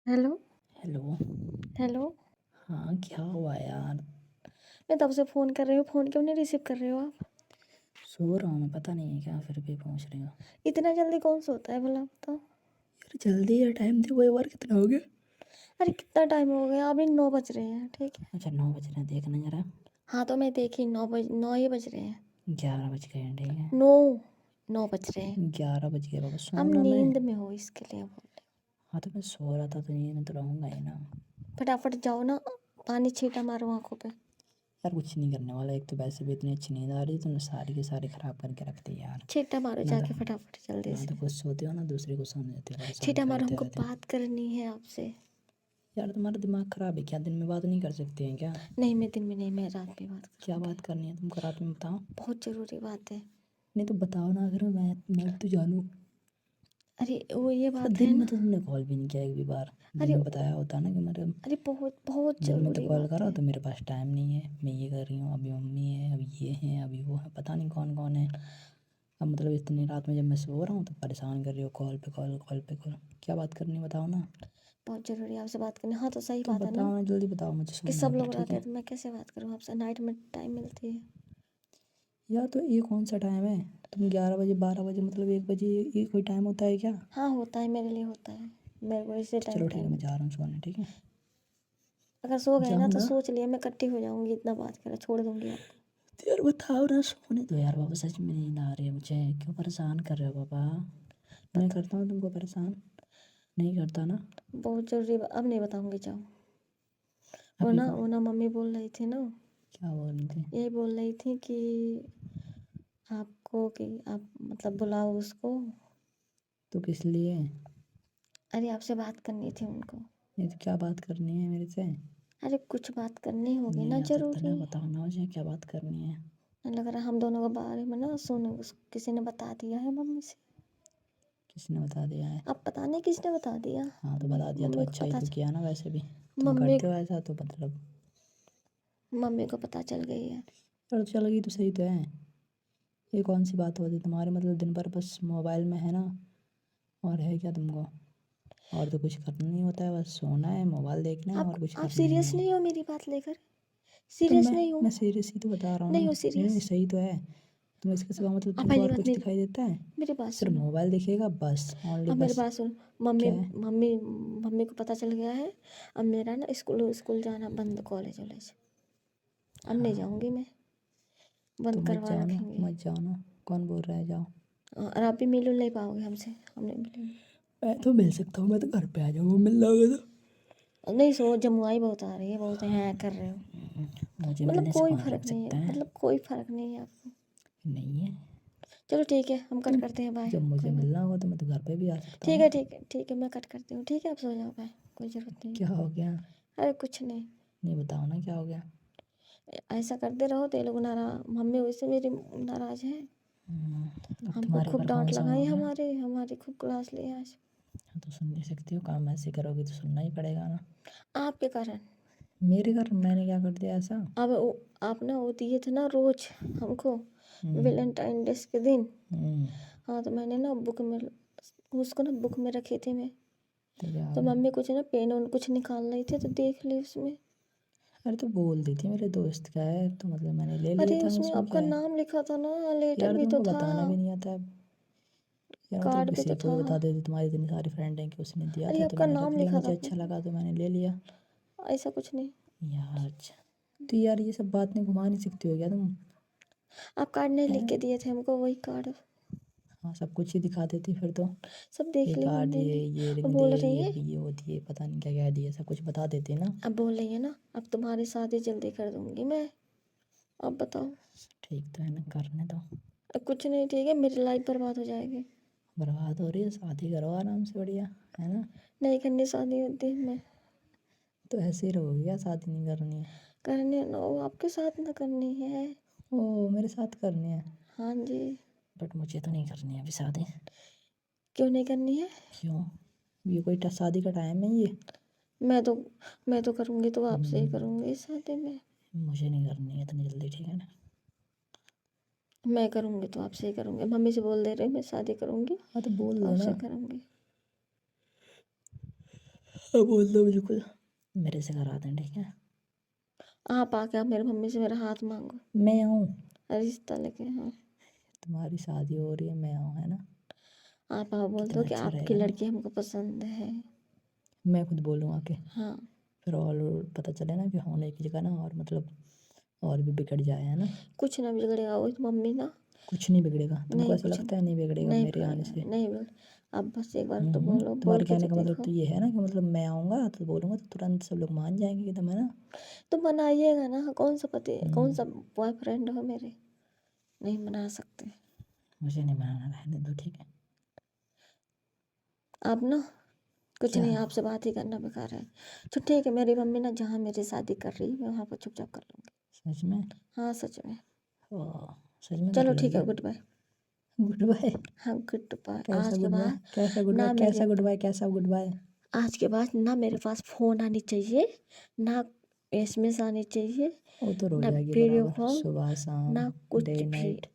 Hello. Hello. Hello. हाँ, क्या हुआ यार? मैं तब से फ़ोन कर रही हूँ, फ़ोन क्यों नहीं रिसीव कर रहे हो आप? सो रहा हूँ मैं, पता नहीं है क्या, फिर भी पहुँच रही हो। इतना जल्दी कौन सोता है भला बताओ? यार जल्दी है, टाइम देखो एक बार, कितना हो गया? अरे कितना टाइम हो गया, अभी 9 बज रहे हैं, ठीक है। अच्छा 9 बज रहे हैं, देखना जरा। हाँ तो मैं देखी 9 ही बज रहे हैं। 11 बज गए हैं, ठीक है। 9 बज रहे हैं। 11 बज गए बाबा, हम सोना मैं। नींद में हो इसके लिए बोल रहे। हाँ तो मैं सो रहा था, तो नींद में तो रहूँगा ही ना। फटाफट जाओ ना, पानी छींटा मारो आँखों पे। यार कुछ नहीं करने वाला, एक तो वैसे भी इतनी अच्छी नींद आ रही है, तुमने सारी की सारी ख़राब करके रख दी यार। छींटा मारो ना जाके तो फटाफट जल्दी ना तो से। खुद सोते हो, ना दूसरे को सोने देते हो, परेशान छींटा मारो, करते हमको रहते हो। बात करनी है आपसे। यार तुम्हारा दिमाग ख़राब है क्या? दिन में बात नहीं कर सकते हैं क्या? नहीं मैं दिन में नहीं, मैं रात में बात क्या करूँगी। बात करनी है तुमको रात में, बताओ। बहुत ज़रूरी बात है। नहीं तो बताओ ना, अगर मैं भी तो जानूँ। अरे वो ये यार बात है दिन में ना। तो तुमने कॉल भी नहीं किया एक भी बार। दिन अरे में बताया होता ना कि मेरे, अरे बहुत बहुत दिन में तो ज़रूरी कॉल बात करा है। तो मेरे पास टाइम नहीं है, मैं ये कर रही हूँ, अभी मम्मी है, अभी ये है, अभी वो है, पता नहीं कौन कौन है। अब मतलब इतनी रात में जब मैं सो रहा हूँ तो परेशान कर रही हो, कॉल पे कॉल, कॉल पे कॉल। क्या बात करनी है बताओ ना। बहुत ज़रूरी है आपसे बात करनी। हाँ तो सही तो बात है ना बताओ ना, जल्दी बताओ, मुझे कि सोना सब है फिर, लोग ठीक रहते है। हैं तो मैं कैसे बात करूँ आपसे? नाइट में टाइम मिलती है। या तो ये कौन सा टाइम है? तुम 11 बजे 12 बजे मतलब 1 बजे, ये कोई टाइम होता है क्या? हाँ होता है, मेरे लिए होता है। मेरे को इसी तो टाइम चलो ठीक टाइम है, मैं मिलता जा है। रहा हूँ सोने, ठीक है। अगर सो गए ना जाऊँ तो ना? सोच लिया मैं इकट्ठी हो जाऊंगी, इतना बात करा छोड़ दूंगी आपको। तो यार बताओ ना, सोने दो यार बाबा, सच में नींद आ रही है मुझे, क्यों परेशान कर रहे हो बाबा? मैं पता करता हूँ तुमको परेशान? नहीं करता ना? बहुत ज़रूरी अब नहीं बताऊंगी, जाओ। अभी कौन? वो ना मम्मी बोल रही थी ना, क्या बोल रही थी? यही बोल रही थी कि आपको, कि आप मतलब बुलाओ उसको। तो किस लिए? अरे आपसे बात करनी थी उनको। नहीं तो क्या बात करनी है मेरे से? अरे कुछ बात करनी होगी ना नहीं आ सकता ज़रूरी। ना, बताओ ना मुझे क्या बात करनी है। लग रहा है हम दोनों के बारे में ना किसी ने बता दिया है मम्मी से। किसने बता दिया है? अब पता नहीं किसने बता दिया। हाँ तो बता दिया तो मम्मी को अच्छा ही पता तो किया ना, वैसे भी तुम मम्मी करते हो ऐसा तो मतलब। मम्मी को पता चल गई है। चलो चलेगी तो सही तो है। ये कौन सी बात होती तुम्हारे, मतलब दिन भर बस मोबाइल में है ना? और है क्या तुमको? और तो कुछ करना नहीं होता है, बस सोना है, मोबाइल देखना है, और कुछ आप करना ही सीरियस नहीं नहीं है। हो मेरी बात लेकर? तो सीरियस नहीं हो? मैं सीरियस ही तो बता रहा हूँ ना। नहीं हो नहीं नहीं, सीरियस? सही तो है। तुम इसके सिवा मतलब आप तुमको पहली और बात कुछ मेरी दिखाई देता है? मेरी बात सिर्फ सुनो। मोबाइल दिखेगा बस, ओनली अब मेरी बस। बात सुनो। मम्मी क्या है? मम्मी मम्मी को पता चल गया है। अब मेरा ना स्कूल स्कूल जाना बंद, कॉलेज वॉलेज अब नहीं हाँ जाऊंगी मैं। तो बंद मत करवा जाओ ना, रखेंगे। मत जाओ ना। कौन बोल रहा है जाओ? और आप भी मिल नहीं पाओगे हमसे, हम नहीं मिलेंगे। मैं तो मिल सकता हूँ, मैं तो घर पे आ जाऊँगा, मिल लोगे तो। नहीं सो, जमुआई बहुत आ रही है, बहुत है कर रहे हो। मुझे मतलब मिलने से कोई कौन फर्क रोक नहीं है, सकता है? मतलब कोई फर्क नहीं है आपको। नहीं है। चलो ठीक है, हम कट तुम, करते हैं, बाय। जब मुझे कोई बात। मिलना होगा तो मैं तो घर पे भी आ सकता ठीक हूँ। है ठीक है ठीक है, मैं कट करती हूँ, ठीक है आप सो जाओ, बाय। कोई ज़रूरत नहीं है। क्या हो गया? अरे कुछ नहीं। नहीं बताओ ना क्या हो गया। ऐसा करते रहो तो ये लोग मम्मी वैसे मेरी नाराज़ है। अब हमको तुम्हारे खूब ऊपर डांट कौन सा हो लगाई, गया? हमारे हमारी खूब क्लास ली आज। हाँ, तो सुन नहीं सकती हो, काम ऐसे करोगे तो सुनना ही पड़ेगा ना। आपके कारण। मेरे घर मैंने क्या कर दिया ऐसा? आप ना वो दिए थे ना रोज हमको, हम्म। वैलेंटाइन डेज के दिन। हम्म। हाँ तो मैंने ना बुक में उसको ना बुक में रखे थे मैं। तो क्या हो तो गया? मम्मी कुछ ना पेन उन कुछ निकाल रही थी तो देख ली उसमें। अरे तो बोल दी थी मेरे दोस्त का है, तो मतलब मैंने ले लिया अरे था, उसमें उसमें आपका क्या है? नाम लिखा था ना, लेटर यार भी तो तुमको था। बताना भी नहीं आता है। यार मतलब कार्ड भी तो किसी को था। भी बता देती, तुम्हारी इतनी सारी फ्रेंड हैं कि उसने दिया अरे था, तो आपका मैंने रख नाम लिया, लिखा था मुझे अपने। अच्छा लगा तो मैंने ले लिया। ऐसा कुछ नहीं। यार अच्छा। तो यार ये सब बात नहीं, घुमा नहीं सकती हो क्या तुम? आप कार्ड नहीं लिख हैं? के दिए थे हमको, वही कार्ड। हाँ सब कुछ ही दिखा देती फिर तो। सब देख ये ली कार्ड मम्मी दिए, ने। ये अब रिंग बोल दिए, रही ये है, दिए, वो दिए, पता नहीं क्या क्या दिए, सब कुछ बता देते ना। अब बोल रही है ना अब तुम्हारी शादी जल्दी कर दूंगी मैं। अब बताओ। ठीक तो है ना, करने दो। अब कुछ नहीं, ठीक है, मेरी लाइफ बर्बाद हो जाएगी। बर्बाद हो रही है, शादी करो आराम से, बढ़िया। है ना? नहीं करनी शादी होती मैं। तो ऐसे ही रहोगी क्या, शादी नहीं करनी है? करने ना, वो आपके साथ ना करनी है। ओ, मेरे साथ करनी है? हाँ जी। बट मुझे तो नहीं करनी है अभी शादी। क्यों नहीं करनी है? क्यों? ये कोई शादी का टाइम है ये? मैं तो मैं तो करूँगी तो आपसे ही हम्म, करूँगी शादी में। मुझे नहीं करनी है इतनी जल्दी, ठीक है ना? मैं करूँगी तो आपसे ही करूँगी, मम्मी से बोल दे रही मैं शादी करूँगी हाँ तो बोल तो दो ना। आपसे करूँगी। हाँ बोल दो बिल्कुल, मेरे से करा दें, ठीक है। आप आके आप मेरी मम्मी से मेरा हाथ मांगो, मैं आऊँ? रिश्ता लेके। हाँ, तुम्हारी शादी हो रही है, मैं आऊँ, है ना? आप बोल कितना दो कि अच्छा आपकी रहेगा ना। लड़की हमको पसंद है। मैं खुद बोलूँगा कि हाँ, फिर और पता चले ना कि होने की जगह ना और मतलब और भी बिगड़ जाए, है ना। कुछ ना बिगड़ेगा, वो मम्मी ना। कुछ नहीं बिगड़ेगा, तुमको नहीं, ऐसा कुछ लगता है नहीं बिगड़ेगा नहीं मेरे आने से? बिगड़ेगा, नहीं बिगड़। अब बस एक बार तो बोलो, बोल तुम्हारे के तो कहने का मतलब देखो। तो ये है ना कि मतलब मैं आऊँगा तो बोलूँगा तो तुरंत सब लोग मान जाएंगे कि तुम, है ना। तो मनाइएगा ना, कौन सा पति, कौन सा हम्म, बॉयफ्रेंड हो मेरे, नहीं मना सकते मुझे नहीं मनाना, रहने दो, ठीक है। आप ना। कुछ क्या? नहीं, आपसे बात ही करना बेकार है। तो ठीक है, मेरी मम्मी ना जहाँ मेरी शादी कर रही है मैं वहाँ पर चुपचाप कर लूँगी। सच में? हाँ, सच में। सच में कर चलो ठीक लोगी? है, गुड बाय। Good bye? हाँ, गुड बाय। कैसा आज के गुड बाय? बाद कैसा गुड बाय? ना मेरे कैसा गुड बाय? कैसा गुड बाय? आज के बाद ना मेरे पास फ़ोन आनी चाहिए, ना एसएमएस आनी चाहिए, वो तो रो ना जाएगी वीडियो बराबर, कॉल, सुबह शाम, ना कुछ डे भी। नाइट।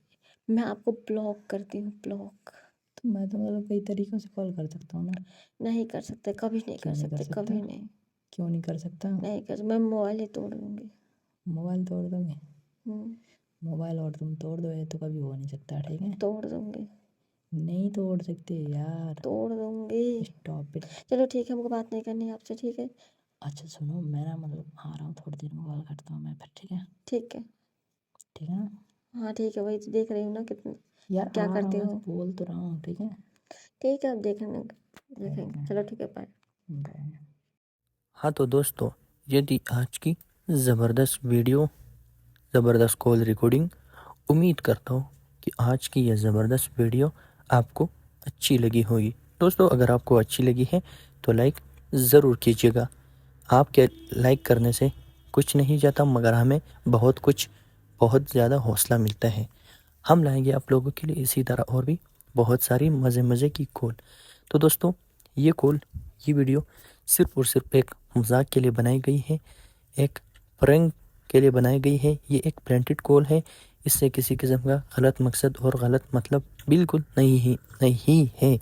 मैं आपको ब्लॉक करती हूँ, ब्लॉक। तो मैं तो मतलब कई तरीक़ों से कॉल कर सकता हूँ ना। नहीं कर सकते, कभी नहीं कर क्यों नहीं कर सकते, सकता? कभी नहीं। क्यों नहीं कर सकता? नहीं कर, मैं मोबाइल ही तोड़ दूँगी। मोबाइल तोड़ दोगे? हम्म, मोबाइल और तुम तोड़ दो, ये तो कभी हो नहीं सकता, ठीक है। तोड़ दूँगी, नहीं तोड़ सकते यार। तोड़ दूँगी। Stop it. चलो ठीक है, हमको बात नहीं करनी है आपसे, ठीक है। अच्छा सुनो, मैं ना मतलब आ रहा हूँ, थोड़ी देर में कॉल करता हूँ मैं फिर, ठीक है। ठीक है। ठीक है ना? हाँ ठीक है, वही तो देख रही हूँ ना कितने यार क्या आ रहा हूँ, करते मैं हो। तो बोल तो रहा हूँ, ठीक है। ठीक है, अब देखेंगे, ठीक देखेंगे। है, चलो ठीक है, बाय। बाय। हाँ तो दोस्तों, यदि आज की ज़बरदस्त वीडियो, ज़बरदस्त कॉल रिकॉर्डिंग, उम्मीद करता हूँ कि आज की यह ज़बरदस्त वीडियो आपको अच्छी लगी होगी। दोस्तों, अगर आपको अच्छी लगी है तो लाइक ज़रूर कीजिएगा। आपके लाइक करने से कुछ नहीं जाता, मगर हमें बहुत ज़्यादा हौसला मिलता है। हम लाएंगे आप लोगों के लिए इसी तरह और भी बहुत सारी मज़े की कॉल। तो दोस्तों, ये वीडियो सिर्फ़ और सिर्फ एक मजाक के लिए बनाई गई है, एक प्रैंक के लिए बनाई गई है। ये एक प्रिंटेड कॉल है, इससे किसी किस्म का गलत मकसद और गलत मतलब बिल्कुल नहीं है।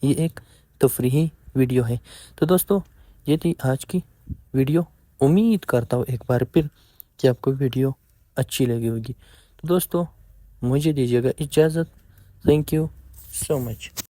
ये एक तफरीही वीडियो है। तो दोस्तों, ये थी आज की वीडियो। उम्मीद करता हूँ एक बार फिर कि आपको वीडियो अच्छी लगी होगी। तो दोस्तों, मुझे दीजिएगा इजाज़त। Thank you so much.